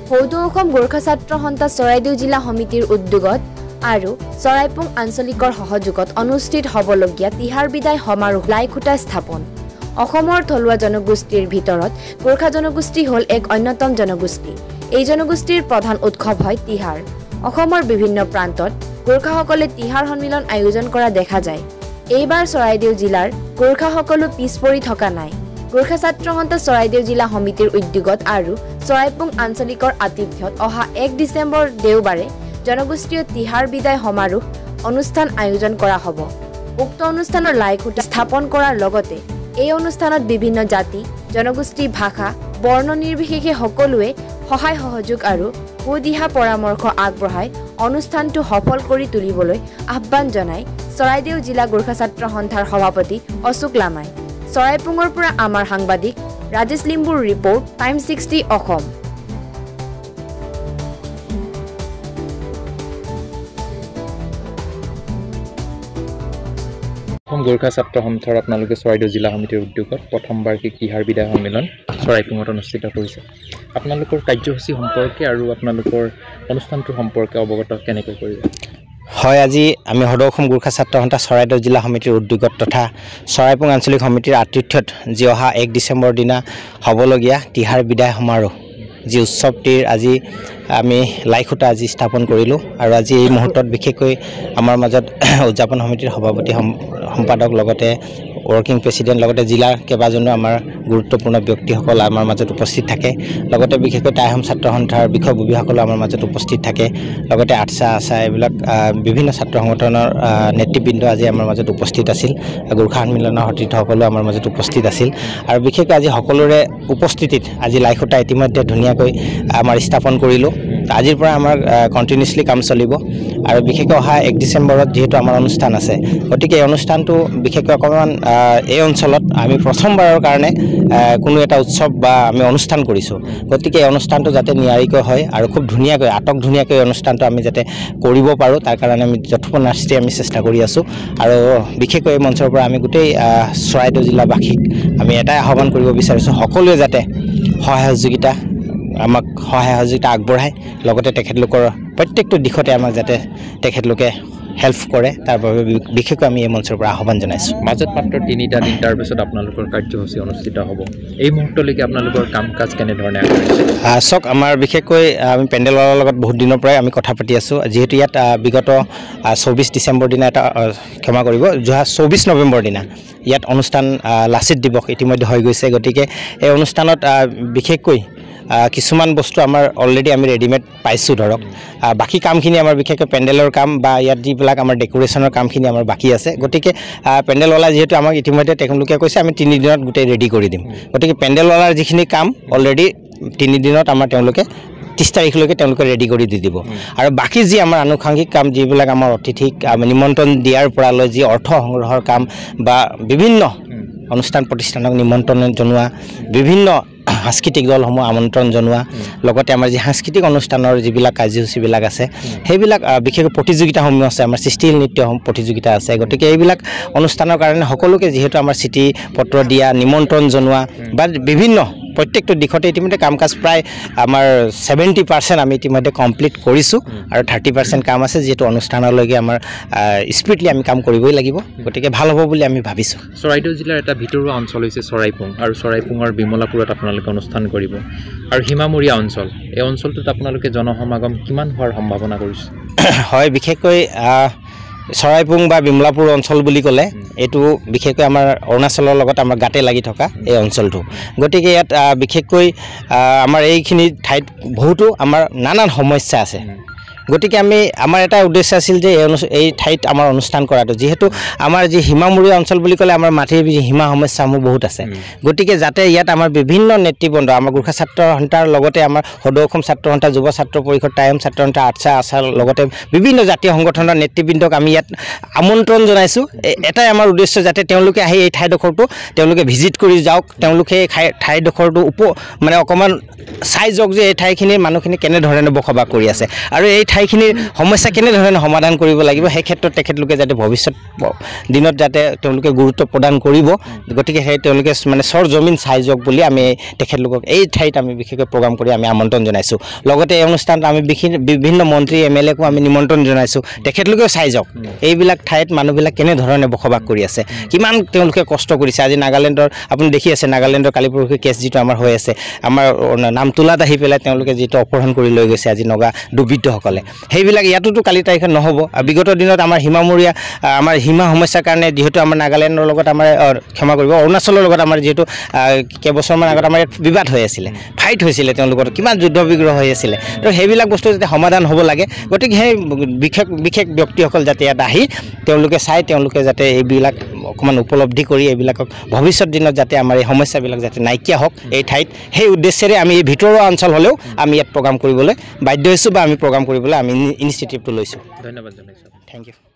সৌদ অসম গোৰ্খা ছাত্ৰ সন্থা চৰাইদেউ জিলা সমিতিৰ উদ্যোগত আৰু চৰাইপুং আঞ্চলিকৰ সহযোগত অনুষ্ঠিত হ'বলগীয়া তিহাৰ বিদায় সমাৰোহ লাইখুটা স্থাপন। অসমৰ থলুৱা জনগোষ্ঠীৰ ভিতৰত গোৰ্খা জনগোষ্ঠী হ'ল এক অন্যতম জনগোষ্ঠী। এই জনগোষ্ঠীৰ প্ৰধান উৎসৱ হয় তিহাৰ। অসমৰ বিভিন্ন প্ৰান্তত গোৰ্খাসকলে তিহাৰ সন্মিলন আয়োজন কৰা দেখা যায়। এইবাৰ চৰাইদেউ জিলাৰ গোৰ্খাসকলো পিছ পৰি থকা নাই। গোৰ্খা ছাত্ৰ সন্থা চৰাইদেউ জিলা সমিতিৰ উদ্যোগত আৰু চৰাইপুং আঞ্চলিকৰ আতিথ্যত অহা 1 ডিচেম্বৰ দেওবাৰে জনগোষ্ঠীয় তিহাৰ বিদায় সমাৰোহ অনুষ্ঠান আয়োজন কৰা হ'ব। উক্ত অনুষ্ঠানৰ লাইখুটা স্থাপন কৰাৰ লগতে এই অনুষ্ঠানত বিভিন্ন জাতি, জনগোষ্ঠী, ভাষা, বৰ্ণ নিৰ্বিশেষে সকলোৱে সহায় সহযোগ আৰু সুদিহা পৰামৰ্শ আগবঢ়াই অনুষ্ঠানটো সফল কৰি তুলিবলৈ আহ্বান জনায় চৰাইদেউ জিলা গোৰ্খা ছাত্ৰ সন্থাৰ সভাপতি অশোক লামাই। চৰাইপুঙৰ পৰা আমাৰ সাংবাদিক ৰাজেশ লিম্বুৰ ৰিপৰ্ট, টাইম 60 অসম। অসম গোৰ্খা ছাত্ৰ সন্থাৰ আপোনালোকে চৰাইদেউ জিলা সমিতিৰ উদ্যোগত প্ৰথমবাৰ্ষিক তিহাৰ বিদায় সন্মিলন চৰাইপুঙত অনুষ্ঠিত কৰিছে। আপোনালোকৰ কাৰ্যসূচী সম্পৰ্কে আৰু আপোনালোকৰ অনুষ্ঠানটোৰ সম্পৰ্কে অৱগত কেনেকৈ কৰিব? হয়, আজি আমি সদৌ অসম গোৰ্খা ছাত্ৰ সন্থা চৰাইদেউ জিলা সমিতিৰ উদ্যোগত তথা চৰাইপুং আঞ্চলিক সমিতিৰ আতিথ্যত যি অহা 1 ডিচেম্বৰ দিনা হ'বলগীয়া তিহাৰ বিদায় সমাৰোহ যি উৎসৱটিৰ আজি আমি লাইখুটা আজি স্থাপন কৰিলোঁ। আৰু আজি এই মুহূৰ্তত বিশেষকৈ আমাৰ মাজত উদযাপন সমিতিৰ সভাপতি সম্পাদক লগতে ৱৰ্কিং প্ৰেচিডেণ্ট লগতে জিলাৰ কেইবাজনো আমাৰ গুৰুত্বপূৰ্ণ ব্যক্তিসকল আমাৰ মাজত উপস্থিত থাকে। লগতে বিশেষকৈ টাইহম ছাত্ৰ সন্থাৰ বিষয়ববীয়াসকলো আমাৰ মাজত উপস্থিত থাকে। লগতে আছা এইবিলাক বিভিন্ন ছাত্ৰ সংগঠনৰ নেতৃবৃন্দ আজি আমাৰ মাজত উপস্থিত আছিল। গোৰ্খা সন্মিলনৰ সতীৰ্থসকলো আমাৰ মাজত উপস্থিত আছিল। আৰু বিশেষকৈ আজি সকলোৰে উপস্থিতিত আজি লাইখুটা ইতিমধ্যে ধুনীয়াকৈ আমাৰ স্থাপন কৰিলোঁ। আজিৰ পৰা আমাৰ কণ্টিনিউছলি কাম চলিব। আৰু বিশেষকৈ অহা 1 ডিচেম্বৰত যিহেতু আমাৰ অনুষ্ঠান আছে, গতিকে এই অনুষ্ঠানটো বিশেষকৈ অকণমান এই অঞ্চলত আমি প্ৰথমবাৰৰ কাৰণে কোনো এটা উৎসৱ বা আমি অনুষ্ঠান কৰিছোঁ। গতিকে এই অনুষ্ঠানটো যাতে নিয়াৰিকৈ হয় আৰু খুব ধুনীয়াকৈ ধুনীয়াকৈ অনুষ্ঠানটো আমি যাতে কৰিব পাৰোঁ, তাৰ কাৰণে আমি যথোপনাস্তি আমি চেষ্টা কৰি আছোঁ। আৰু বিশেষকৈ এই মঞ্চৰ পৰা আমি গোটেই চৰাইদেউ জিলাবাসীক আমি এটাই আহ্বান কৰিব বিচাৰিছোঁ, সকলোৱে যাতে আমাক সহায় সহযোগিতা আগবঢ়ায়, লগতে তেখেতলোকৰ প্ৰত্যেকটো দিশতে আমাক যাতে তেখেতলোকে হেল্প কৰে, তাৰ বাবে বিশেষকৈ আমি এই মঞ্চৰ পৰা আহ্বান জনাইছোঁ। মাজত মাত্ৰ 3টা দিন, তাৰপিছত আপোনালোকৰ কাৰ্যসূচী অনুষ্ঠিত হ'ব। এই মুহূৰ্তলৈকে আপোনালোকৰ কাম কাজ কেনেধৰণে আগবাঢ়িছে? চাওক, আমাৰ বিশেষকৈ আমি পেণ্ডেলৱালাৰ লগত বহুত দিনৰ পৰাই আমি কথা পাতি আছোঁ। যিহেতু ইয়াত বিগত 24 ডিচেম্বৰ দিনা ক্ষমা কৰিব, 24 নৱেম্বৰ দিনা ইয়াত অনুষ্ঠান লাচিত দিৱস ইতিমধ্যে হৈ গৈছে। গতিকে এই অনুষ্ঠানত বিশেষকৈ কিছুমান বস্তু আমাৰ অলৰেডি আমি ৰেডিমেড পাইছোঁ। ধৰক বাকী কামখিনি আমাৰ বিশেষকৈ পেণ্ডেলৰ কাম বা ইয়াত যিবিলাক আমাৰ ডেকোৰেশ্যনৰ কামখিনি আমাৰ বাকী আছে। গতিকে পেণ্ডেলৱালা যিহেতু আমাক ইতিমধ্যে তেওঁলোকে কৈছে আমি 3 দিনত গোটেই ৰেডি কৰি দিম। গতিকে পেণ্ডেলৱালাৰ যিখিনি কাম অলৰেডি 3 দিনত আমাৰ তেওঁলোকে 30 তাৰিখলৈকে তেওঁলোকে ৰেডি কৰি দি দিব। আৰু বাকী যি আমাৰ আনুষংগিক কাম, যিবিলাক আমাৰ অতিথিক নিমন্ত্ৰণ দিয়াৰ পৰা লৈ যি অৰ্থ সংগ্ৰহৰ কাম বা বিভিন্ন অনুষ্ঠান প্ৰতিষ্ঠানক নিমন্ত্ৰণ জনোৱা, বিভিন্ন সাংস্কৃতিক দলসমূহ আমন্ত্ৰণ জনোৱা, লগতে আমাৰ যি সাংস্কৃতিক অনুষ্ঠানৰ যিবিলাক কাৰ্যসূচীবিলাক আছে, সেইবিলাক বিশেষকৈ প্ৰতিযোগিতাসমূহ আছে, আমাৰ সৃষ্টিশীল নৃত্য প্ৰতিযোগিতা আছে। গতিকে এইবিলাক অনুষ্ঠানৰ কাৰণে সকলোকে যিহেতু আমাৰ চিঠি পত্ৰ দিয়া, নিমন্ত্ৰণ জনোৱা বা বিভিন্ন প্ৰত্যেকটো দিশতে ইতিমধ্যে কাম কাজ প্ৰায় আমাৰ 70% আমি ইতিমধ্যে কমপ্লিট কৰিছোঁ। আৰু 30% কাম আছে, যিহেতু অনুষ্ঠানলৈকে আমাৰ স্পিডলি আমি কাম কৰিবই লাগিব। গতিকে ভাল হ'ব বুলি আমি ভাবিছোঁ। চৰাইদেউ জিলাৰ এটা ভিতৰুৱা অঞ্চল হৈছে চৰাইপুং, আৰু চৰাইপুঙৰ বিমলাপুৰত আপোনালোকে অনুষ্ঠান কৰিব। আৰু সীমামূৰীয়া অঞ্চল, এই অঞ্চলটোত আপোনালোকে জনসমাগম কিমান হোৱাৰ সম্ভাৱনা কৰিছে? হয়, বিশেষকৈ চৰাইপুং বা বিমলাপুৰ অঞ্চল বুলি ক'লে এইটো বিশেষকৈ আমাৰ অৰুণাচলৰ লগত আমাৰ গাতে লাগি থকা এই অঞ্চলটো। গতিকে ইয়াত বিশেষকৈ আমাৰ এইখিনি ঠাইত বহুতো আমাৰ নানান সমস্যা আছে। গতিকে আমাৰ এটা উদ্দেশ্য আছিল যে এই ঠাইত আমাৰ অনুষ্ঠান কৰাটো, যিহেতু আমাৰ যি সীমামূৰীয়া অঞ্চল বুলি ক'লে আমাৰ মাটিৰ সীমা সমস্যাসমূহ বহুত আছে। গতিকে যাতে ইয়াত আমাৰ বিভিন্ন নেতৃবৃন্দ, আমাৰ গোৰ্খা ছাত্ৰ সন্থাৰ লগতে আমাৰ সদৌ অসম ছাত্ৰ সন্থা, যুৱ ছাত্ৰ পৰিষদ, টাইম ছাত্ৰ সন্থা, আছাৰ লগতে বিভিন্ন জাতীয় সংগঠনৰ নেতৃবৃন্দক আমি ইয়াত আমন্ত্ৰণ জনাইছোঁ। এটাই আমাৰ উদ্দেশ্য, যাতে তেওঁলোকে আহি এই ঠাইডোখৰটো তেওঁলোকে ভিজিট কৰি যাওক, তেওঁলোকে এই ঠাইডোখৰটো মানে অকণমান চাই যাওক যে এই ঠাইখিনিৰ মানুহখিনি কেনেধৰণে বসবাস কৰি আছে। আৰু এই ঠাইখিনিৰ সমস্যা কেনেধৰণে সমাধান কৰিব লাগিব সেই ক্ষেত্ৰত তেখেতলোকে যাতে ভৱিষ্যত দিনত যাতে তেওঁলোকে গুৰুত্ব প্ৰদান কৰিব গতিকে সেই তেওঁলোকে মানে চৰ জমিন চাই যাওক বুলি আমি তেখেতলোকক এই ঠাইত আমি বিশেষকৈ প্ৰগ্ৰাম কৰি আমি আমন্ত্ৰণ জনাইছোঁ লগতে এই অনুষ্ঠানত আমি বিভিন্ন মন্ত্ৰী MLAকো আমি নিমন্ত্ৰণ জনাইছোঁ তেখেতলোকেও চাই যাওক এইবিলাক ঠাইত মানুহবিলাক কেনেধৰণে বসবাস কৰি আছে কিমান তেওঁলোকে কষ্ট কৰিছে আজি নাগালেণ্ডৰ আপুনি দেখি আছে নাগালেণ্ডৰ কালি পৰহি কেছ যিটো আমাৰ হৈ আছে আমাৰ নাম তোলাত আহি পেলাই তেওঁলোকে যিটো অপহৰণ কৰি লৈ গৈছে আজি নগা দুৰ্বৃত্তসকলে সেইবিলাক ইয়াতোতো কালি তাৰিখে নহ'ব বিগত দিনত আমাৰ সীমামূৰীয়া আমাৰ সীমা সমস্যাৰ কাৰণে যিহেতু আমাৰ নাগালেণ্ডৰ লগত আমাৰ ক্ষমা কৰিব অৰুণাচলৰ লগত আমাৰ যিহেতু কেইবছৰমান আগত আমাৰ বিবাদ হৈ আছিলে ফাইট হৈছিলে তেওঁলোকৰ কিমান যুদ্ধ বিগ্ৰহ হৈ আছিলে তো সেইবিলাক বস্তু যাতে সমাধান হ'ব লাগে গতিকে সেই বিশেষ ব্যক্তিসকল যাতে ইয়াত আহি তেওঁলোকে চাই তেওঁলোকে যাতে এইবিলাক অকণমান উপলব্ধি কৰি এইবিলাকক ভৱিষ্যত দিনত যাতে আমাৰ এই সমস্যাবিলাক যাতে নাইকিয়া হওক এই ঠাইত সেই উদ্দেশ্যেৰে আমি এই ভিতৰুৱা অঞ্চল হ'লেও আমি ইয়াত প্ৰগ্ৰাম কৰিবলৈ বাধ্য হৈছোঁ বা আমি প্ৰগ্ৰাম কৰিবলৈ আমি ইনিচিয়েটিভটো লৈছোঁ ধন্যবাদ জনাইছোঁ থেংক ইউ